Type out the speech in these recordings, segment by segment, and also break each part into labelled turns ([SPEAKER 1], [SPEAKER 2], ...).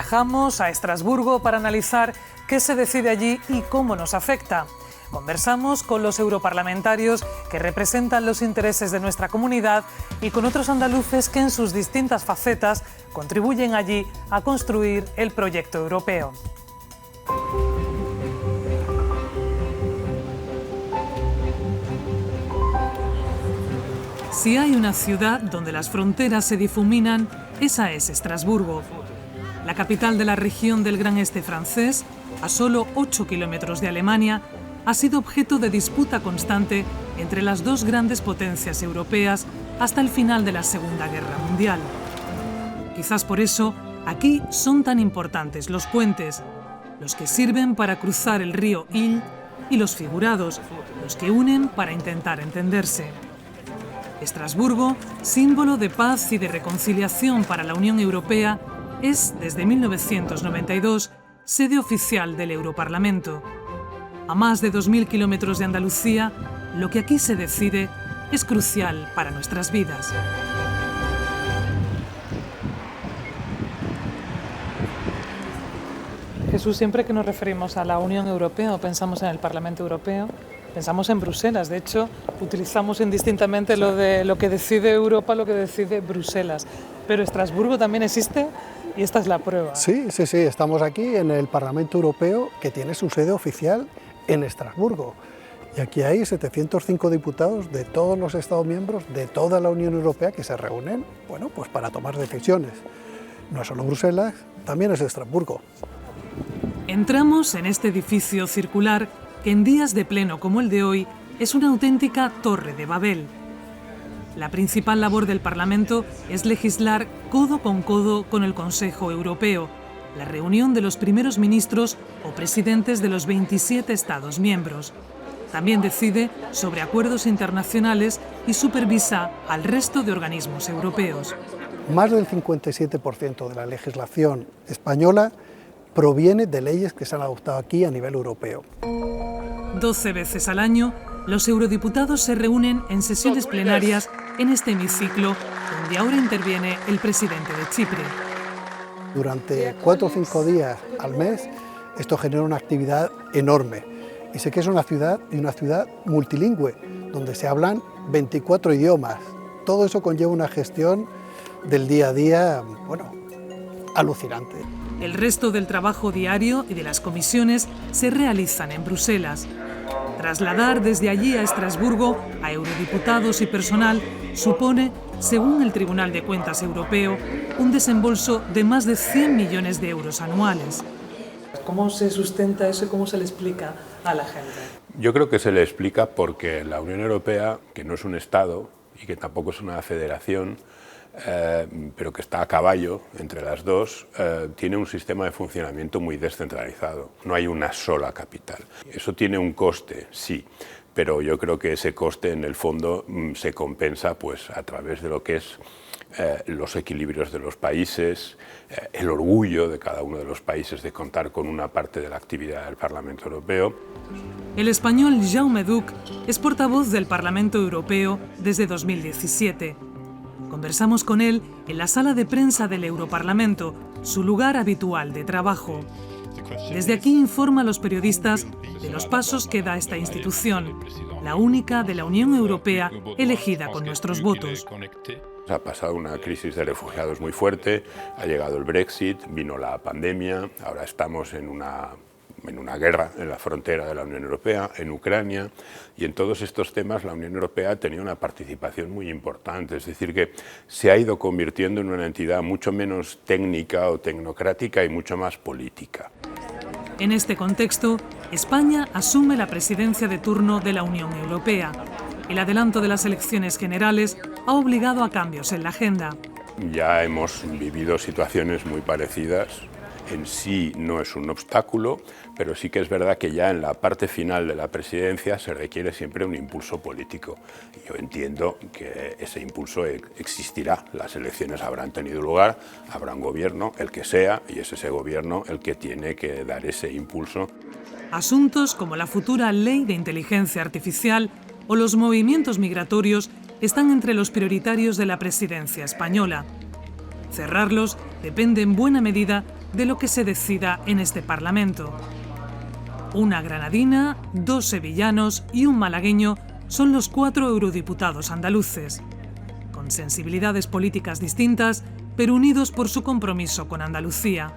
[SPEAKER 1] Viajamos a Estrasburgo para analizar qué se decide allí y cómo nos afecta. Conversamos con los europarlamentarios que representan los intereses de nuestra comunidad y con otros andaluces que en sus distintas facetas contribuyen allí a construir el proyecto europeo. Si hay una ciudad donde las fronteras se difuminan, esa es Estrasburgo. La capital de la región del Gran Este francés, a solo 8 kilómetros de Alemania, ha sido objeto de disputa constante entre las dos grandes potencias europeas hasta el final de la Segunda Guerra Mundial. Quizás por eso, aquí son tan importantes los puentes, los que sirven para cruzar el río Ill, y los figurados, los que unen para intentar entenderse. Estrasburgo, símbolo de paz y de reconciliación para la Unión Europea, es, desde 1992, sede oficial del Europarlamento. A más de 2.000 kilómetros de Andalucía, lo que aquí se decide es crucial para nuestras vidas. Jesús, siempre que nos referimos a la Unión Europea o pensamos en el Parlamento Europeo, pensamos en Bruselas. De hecho, utilizamos indistintamente lo que decide Europa, lo que decide Bruselas. Pero Estrasburgo también existe y esta es la prueba.
[SPEAKER 2] Sí, estamos aquí en el Parlamento Europeo, que tiene su sede oficial en Estrasburgo. Y aquí hay 705 diputados de todos los Estados miembros de toda la Unión Europea que se reúnen, bueno, pues para tomar decisiones. No es solo Bruselas, también es Estrasburgo.
[SPEAKER 1] Entramos en este edificio circular que en días de pleno como el de hoy es una auténtica torre de Babel. La principal labor del Parlamento es legislar codo con el Consejo Europeo, la reunión de los primeros ministros o presidentes de los 27 Estados miembros. También decide sobre acuerdos internacionales y supervisa al resto de organismos europeos.
[SPEAKER 2] Más del 57% de la legislación española proviene de leyes que se han adoptado aquí a nivel europeo.
[SPEAKER 1] 12 veces al año, los eurodiputados se reúnen en sesiones plenarias en este hemiciclo, donde ahora interviene el presidente de Chipre.
[SPEAKER 2] Durante 4 o 5 días al mes, esto genera una actividad enorme. Y sé que es una ciudad multilingüe, donde se hablan 24 idiomas. Todo eso conlleva una gestión del día a día, bueno, alucinante.
[SPEAKER 1] El resto del trabajo diario y de las comisiones se realizan en Bruselas. Trasladar desde allí a Estrasburgo a eurodiputados y personal supone, según el Tribunal de Cuentas Europeo, un desembolso de más de 100 millones de euros anuales. ¿Cómo se sustenta eso y cómo se le explica a la gente?
[SPEAKER 3] Yo creo que se le explica porque la Unión Europea, que no es un Estado y que tampoco es una federación, pero que está a caballo entre las dos, tiene un sistema de funcionamiento muy descentralizado. No hay una sola capital. Eso tiene un coste, sí, pero yo creo que ese coste en el fondo se compensa pues, a través de lo que es los equilibrios de los países, el orgullo de cada uno de los países de contar con una parte de la actividad del Parlamento Europeo.
[SPEAKER 1] El español Jaume Duch es portavoz del Parlamento Europeo desde 2017. Conversamos con él en la sala de prensa del Europarlamento, su lugar habitual de trabajo. Desde aquí informa a los periodistas de los pasos que da esta institución, la única de la Unión Europea elegida con nuestros votos.
[SPEAKER 3] Ha pasado una crisis de refugiados muy fuerte, ha llegado el Brexit, vino la pandemia, ahora estamos en una guerra en la frontera de la Unión Europea, en Ucrania, y en todos estos temas la Unión Europea ha tenido una participación muy importante, es decir, que se ha ido convirtiendo en una entidad mucho menos técnica o tecnocrática y mucho más política.
[SPEAKER 1] En este contexto, España asume la presidencia de turno de la Unión Europea. El adelanto de las elecciones generales ha obligado a cambios en la agenda.
[SPEAKER 3] Ya hemos vivido situaciones muy parecidas. En sí no es un obstáculo, pero sí que es verdad que ya en la parte final de la presidencia se requiere siempre un impulso político. Y yo entiendo que ese impulso existirá, las elecciones habrán tenido lugar, habrá un gobierno, el que sea, y es ese gobierno el que tiene que dar ese impulso.
[SPEAKER 1] Asuntos como la futura ley de inteligencia artificial o los movimientos migratorios están entre los prioritarios de la presidencia española. Cerrarlos depende en buena medida de lo que se decida en este Parlamento. Una granadina, 2 sevillanos y un malagueño son los 4 eurodiputados andaluces, con sensibilidades políticas distintas, pero unidos por su compromiso con Andalucía.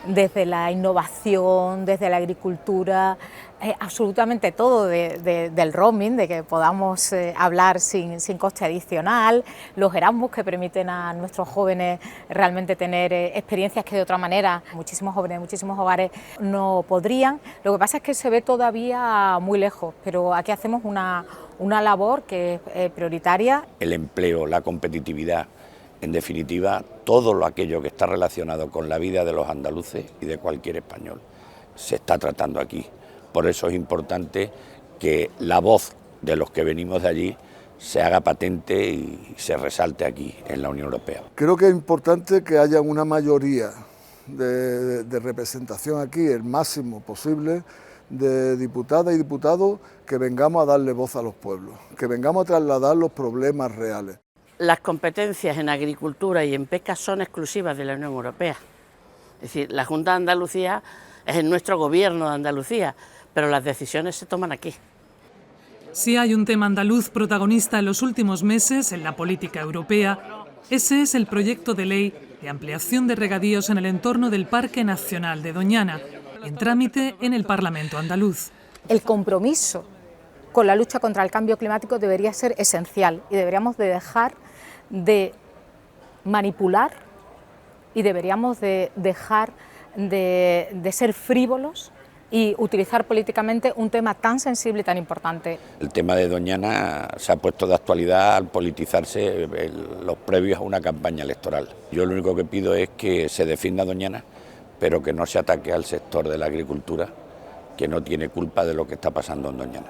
[SPEAKER 4] Desde la innovación, desde la agricultura, absolutamente todo, del roaming, de que podamos hablar sin coste adicional, los Erasmus que permiten a nuestros jóvenes realmente tener experiencias que de otra manera muchísimos jóvenes, muchísimos hogares no podrían. Lo que pasa es que se ve todavía muy lejos, pero aquí hacemos una labor que es prioritaria.
[SPEAKER 5] El empleo, la competitividad, en definitiva, todo aquello que está relacionado con la vida de los andaluces y de cualquier español se está tratando aquí. Por eso es importante que la voz de los que venimos de allí se haga patente y se resalte aquí en la Unión Europea.
[SPEAKER 6] Creo que es importante que haya una mayoría de representación aquí, el máximo posible, de diputadas y diputados que vengamos a darle voz a los pueblos, que vengamos a trasladar los problemas reales.
[SPEAKER 7] Las competencias en agricultura y en pesca son exclusivas de la Unión Europea. Es decir, la Junta de Andalucía es el nuestro gobierno de Andalucía, pero las decisiones se toman aquí.
[SPEAKER 1] Si hay un tema andaluz protagonista en los últimos meses en la política europea, ese es el proyecto de ley de ampliación de regadíos en el entorno del Parque Nacional de Doñana, en trámite en el Parlamento andaluz.
[SPEAKER 4] El compromiso con la lucha contra el cambio climático debería ser esencial y deberíamos de dejar de manipular y deberíamos de dejar de ser frívolos y utilizar políticamente un tema tan sensible y tan importante.
[SPEAKER 5] El tema de Doñana se ha puesto de actualidad al politizarse los previos a una campaña electoral. Yo lo único que pido es que se defienda Doñana, pero que no se ataque al sector de la agricultura, que no tiene culpa de lo que está pasando en Doñana.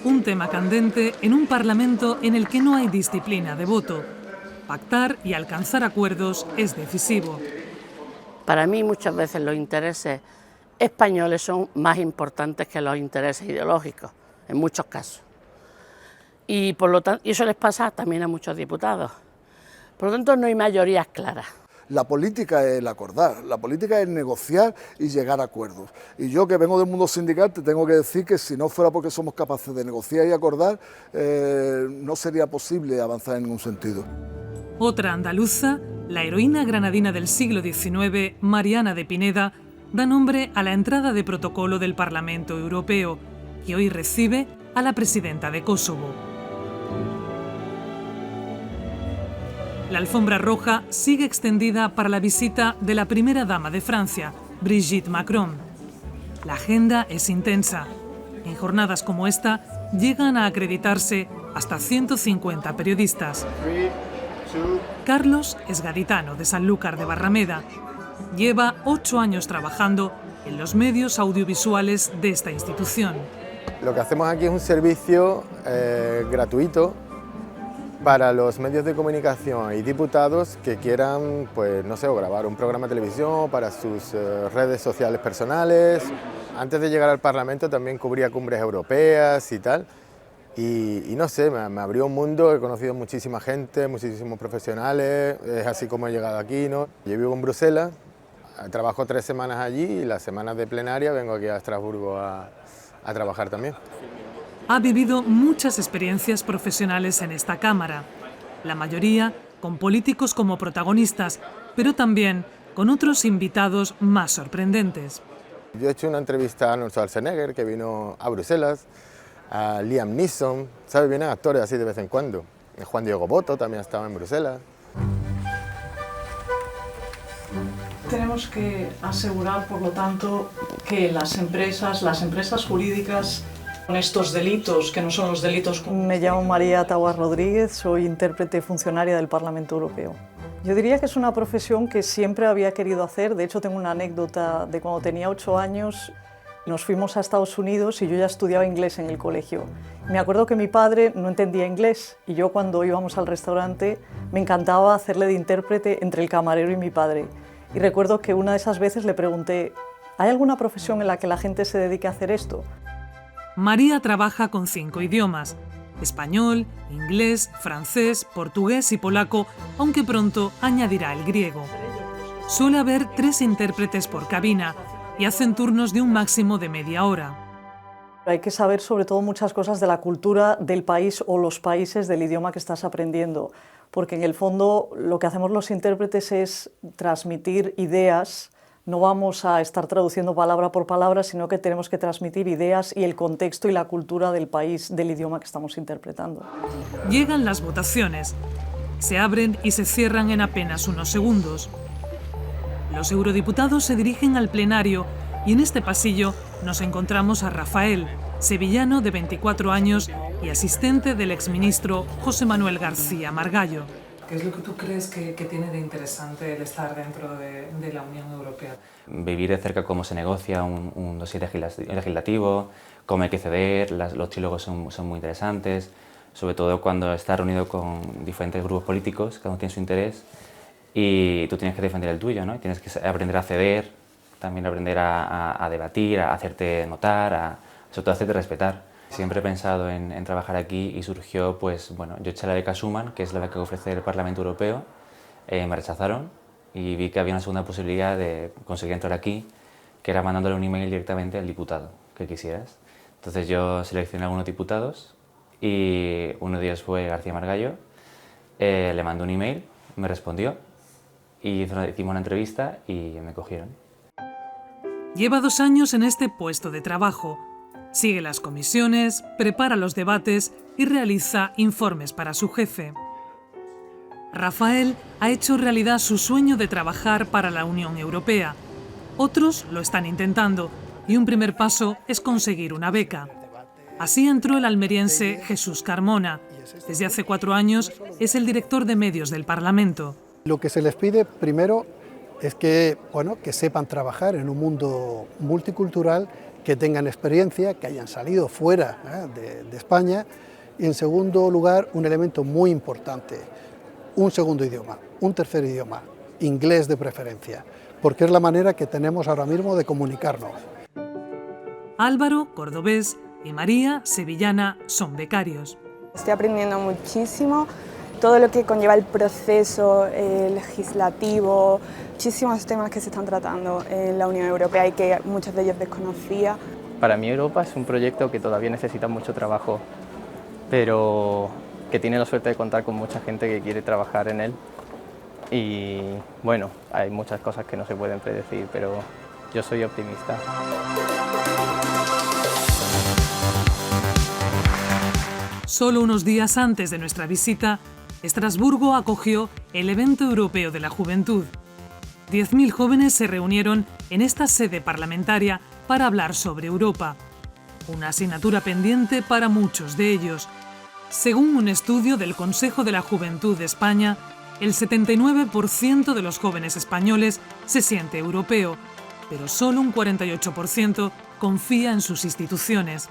[SPEAKER 1] Un tema candente en un Parlamento en el que no hay disciplina de voto. Pactar y alcanzar acuerdos es decisivo.
[SPEAKER 7] Para mí muchas veces los intereses españoles son más importantes que los intereses ideológicos, en muchos casos. Y por lo tanto, y eso les pasa también a muchos diputados. Por lo tanto, no hay mayorías claras.
[SPEAKER 6] La política es el acordar, la política es negociar y llegar a acuerdos. Y yo, que vengo del mundo sindical, te tengo que decir que si no fuera porque somos capaces de negociar y acordar, no sería posible avanzar en ningún sentido.
[SPEAKER 1] Otra andaluza, la heroína granadina del siglo XIX, Mariana de Pineda, da nombre a la entrada de protocolo del Parlamento Europeo, que hoy recibe a la presidenta de Kosovo. La alfombra roja sigue extendida para la visita de la primera dama de Francia, Brigitte Macron. La agenda es intensa. En jornadas como esta llegan a acreditarse hasta 150 periodistas. Carlos es gaditano de Sanlúcar de Barrameda. Lleva 8 años trabajando en los medios audiovisuales de esta institución.
[SPEAKER 8] Lo que hacemos aquí es un servicio gratuito para los medios de comunicación y diputados que quieran, pues no sé, o grabar un programa de televisión para sus redes sociales personales. Antes de llegar al Parlamento también cubría cumbres europeas y tal. Y no sé, me abrió un mundo, he conocido muchísima gente, muchísimos profesionales, es así como he llegado aquí, ¿no? Yo vivo en Bruselas, trabajo 3 semanas allí y las semanas de plenaria vengo aquí a Estrasburgo a trabajar también.
[SPEAKER 1] Ha vivido muchas experiencias profesionales en esta Cámara, la mayoría con políticos como protagonistas, pero también con otros invitados más sorprendentes.
[SPEAKER 8] Yo he hecho una entrevista a Arnold Schwarzenegger, que vino a Bruselas, a Liam Neeson, ¿sabes? Vienen actores así de vez en cuando. Juan Diego Botto también estaba en Bruselas.
[SPEAKER 9] Tenemos que asegurar, por lo tanto, que las empresas jurídicas con estos delitos, que no son los delitos...
[SPEAKER 10] Me llamo María Taguas Rodríguez, soy intérprete funcionaria del Parlamento Europeo. Yo diría que es una profesión que siempre había querido hacer. De hecho, tengo una anécdota de cuando tenía 8 años, nos fuimos a Estados Unidos y yo ya estudiaba inglés en el colegio. Me acuerdo que mi padre no entendía inglés y yo, cuando íbamos al restaurante, me encantaba hacerle de intérprete entre el camarero y mi padre. Y recuerdo que una de esas veces le pregunté: ¿hay alguna profesión en la que la gente se dedique a hacer esto?
[SPEAKER 1] María trabaja con 5 idiomas: español, inglés, francés, portugués y polaco, aunque pronto añadirá el griego. Suele haber 3 intérpretes por cabina y hacen turnos de un máximo de media hora.
[SPEAKER 10] Hay que saber sobre todo muchas cosas de la cultura del país o los países del idioma que estás aprendiendo, porque en el fondo lo que hacemos los intérpretes es transmitir ideas. No vamos a estar traduciendo palabra por palabra, sino que tenemos que transmitir ideas y el contexto y la cultura del país, del idioma que estamos interpretando.
[SPEAKER 1] Llegan las votaciones. Se abren y se cierran en apenas unos segundos. Los eurodiputados se dirigen al plenario y en este pasillo nos encontramos a Rafael, sevillano de 24 años y asistente del exministro José Manuel García Margallo. ¿Qué es lo que tú crees que tiene de interesante el estar dentro de la Unión Europea?
[SPEAKER 11] Vivir de cerca cómo se negocia un dossier legislativo, cómo hay que ceder, los trílogos son muy interesantes, sobre todo cuando estás reunido con diferentes grupos políticos, cada uno tiene su interés y tú tienes que defender el tuyo, ¿no? Y tienes que aprender a ceder, también aprender a debatir, a hacerte notar, sobre todo a hacerte respetar. Siempre he pensado en trabajar aquí y surgió, pues bueno, yo eché la beca Schuman, que es la beca que ofrece el Parlamento Europeo, me rechazaron y vi que había una segunda posibilidad de conseguir entrar aquí, que era mandándole un email directamente al diputado que quisieras. Entonces yo seleccioné algunos diputados y uno de ellos fue García Margallo, le mandé un email, me respondió y hicimos una entrevista y me cogieron.
[SPEAKER 1] Lleva 2 años en este puesto de trabajo. Sigue las comisiones, prepara los debates y realiza informes para su jefe. Rafael ha hecho realidad su sueño de trabajar para la Unión Europea. Otros lo están intentando y un primer paso es conseguir una beca. Así entró el almeriense Jesús Carmona. Desde hace 4 años es el director de medios del Parlamento.
[SPEAKER 2] Lo que se les pide primero es que sepan trabajar en un mundo multicultural, que tengan experiencia, que hayan salido fuera de España y en segundo lugar un elemento muy importante, un segundo idioma, un tercer idioma, inglés de preferencia, porque es la manera que tenemos ahora mismo de comunicarnos.
[SPEAKER 1] Álvaro, cordobés, y María, sevillana, son becarios.
[SPEAKER 12] Estoy aprendiendo muchísimo, todo lo que conlleva el proceso legislativo, muchísimos temas que se están tratando en la Unión Europea y que muchos de ellos desconocía.
[SPEAKER 13] Para mí Europa es un proyecto que todavía necesita mucho trabajo, pero que tiene la suerte de contar con mucha gente que quiere trabajar en él. Y bueno, hay muchas cosas que no se pueden predecir, pero yo soy optimista.
[SPEAKER 1] Solo unos días antes de nuestra visita, Estrasburgo acogió el Evento Europeo de la Juventud. 10.000 jóvenes se reunieron en esta sede parlamentaria para hablar sobre Europa. Una asignatura pendiente para muchos de ellos. Según un estudio del Consejo de la Juventud de España, el 79% de los jóvenes españoles se siente europeo, pero solo un 48% confía en sus instituciones.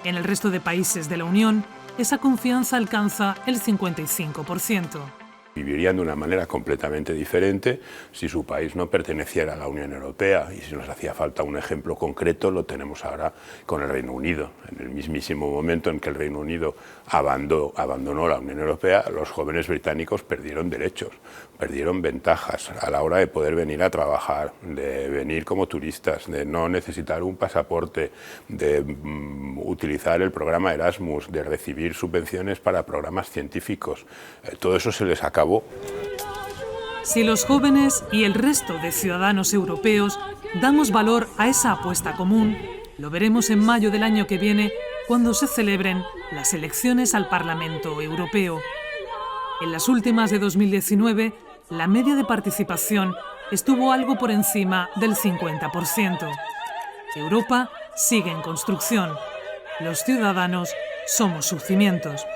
[SPEAKER 1] En el resto de países de la Unión, esa confianza alcanza el 55%.
[SPEAKER 3] Vivirían de una manera completamente diferente si su país no perteneciera a la Unión Europea, y si nos hacía falta un ejemplo concreto lo tenemos ahora con el Reino Unido. En el mismísimo momento en que el Reino Unido abandonó la Unión Europea, los jóvenes británicos perdieron derechos, perdieron ventajas a la hora de poder venir a trabajar, de venir como turistas, de no necesitar un pasaporte, de utilizar el programa Erasmus, de recibir subvenciones para programas científicos. Todo eso se les acabó.
[SPEAKER 1] Si los jóvenes y el resto de ciudadanos europeos damos valor a esa apuesta común, lo veremos en mayo del año que viene, cuando se celebren las elecciones al Parlamento Europeo. En las últimas de 2019, la media de participación estuvo algo por encima del 50%. Europa sigue en construcción. Los ciudadanos somos sus cimientos.